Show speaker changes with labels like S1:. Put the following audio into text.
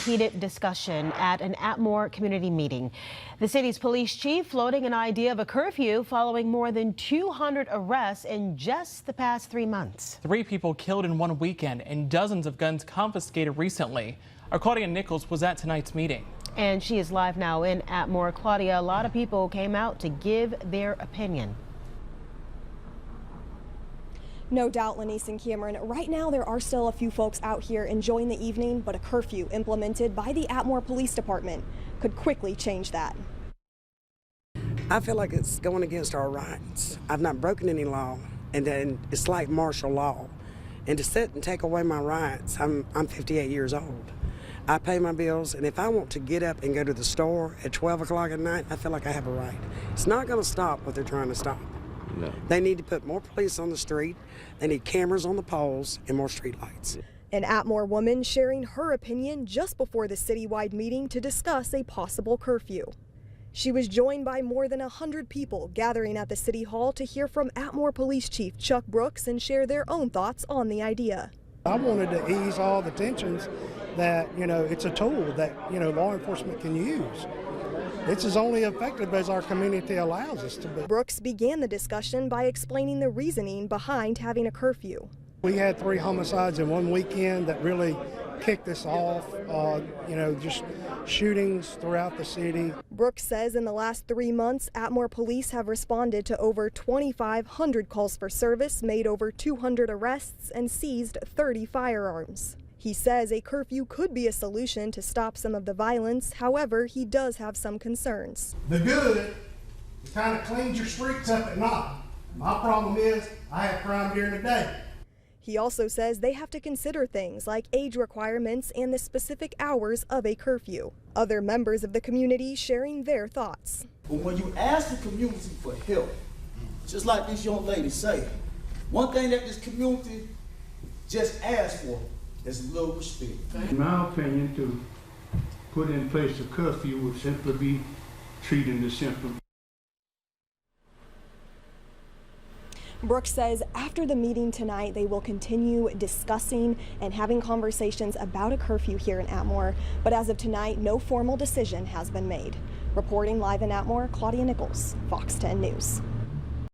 S1: heated discussion at an Atmore community meeting. The city's police chief floating an idea of a curfew following more than 200 arrests in just the past 3 months.
S2: 3 people killed in one weekend and dozens of guns confiscated recently. Our Claudia Nichols was at tonight's meeting.
S1: And she is live now in Atmore. Claudia, a lot of people came out to give their opinion.
S3: No doubt, Lanice and Cameron. Right now, there are still a few folks out here enjoying the evening, but a curfew implemented by the Atmore Police Department could quickly change that.
S4: I feel like it's going against our rights. I've not broken any law, and then it's like martial law. And to sit and take away my rights, I'm 58 years old. I pay my bills, and if I want to get up and go to the store at 12 o'clock at night, I feel like I have a right. It's not going to stop what they're trying to stop. No. They need to put more police on the street. They need cameras on the poles and more street lights.
S3: An Atmore woman sharing her opinion just before the citywide meeting to discuss a possible curfew. She was joined by more than 100 people gathering at the City Hall to hear from Atmore Police Chief Chuck Brooks and share their own thoughts on the idea.
S5: I wanted to ease all the tensions that, it's a tool that, law enforcement can use. It's as only effective as our community allows us to be.
S3: Brooks began the discussion by explaining the reasoning behind having a curfew.
S5: We had 3 homicides in one weekend that really kicked us off, just shootings throughout the city.
S3: Brooks says in the last 3 months, Atmore police have responded to over 2,500 calls for service, made over 200 arrests, and seized 30 firearms. He says a curfew could be a solution to stop some of the violence. However, he does have some concerns.
S5: The good, it kind of cleans your streets up at night. My problem is I have crime during the day.
S3: He also says they have to consider things like age requirements and the specific hours of a curfew. Other members of the community sharing their thoughts.
S6: But when you ask the community for help, just like this young lady say, one thing that this community just asks for is a little respect.
S7: In my opinion, to put in place a curfew would simply be treating the symptom.
S3: Brooks says after the meeting tonight, they will continue discussing and having conversations about a curfew here in Atmore. But as of tonight, no formal decision has been made. Reporting live in Atmore, Claudia Nichols, Fox 10 News.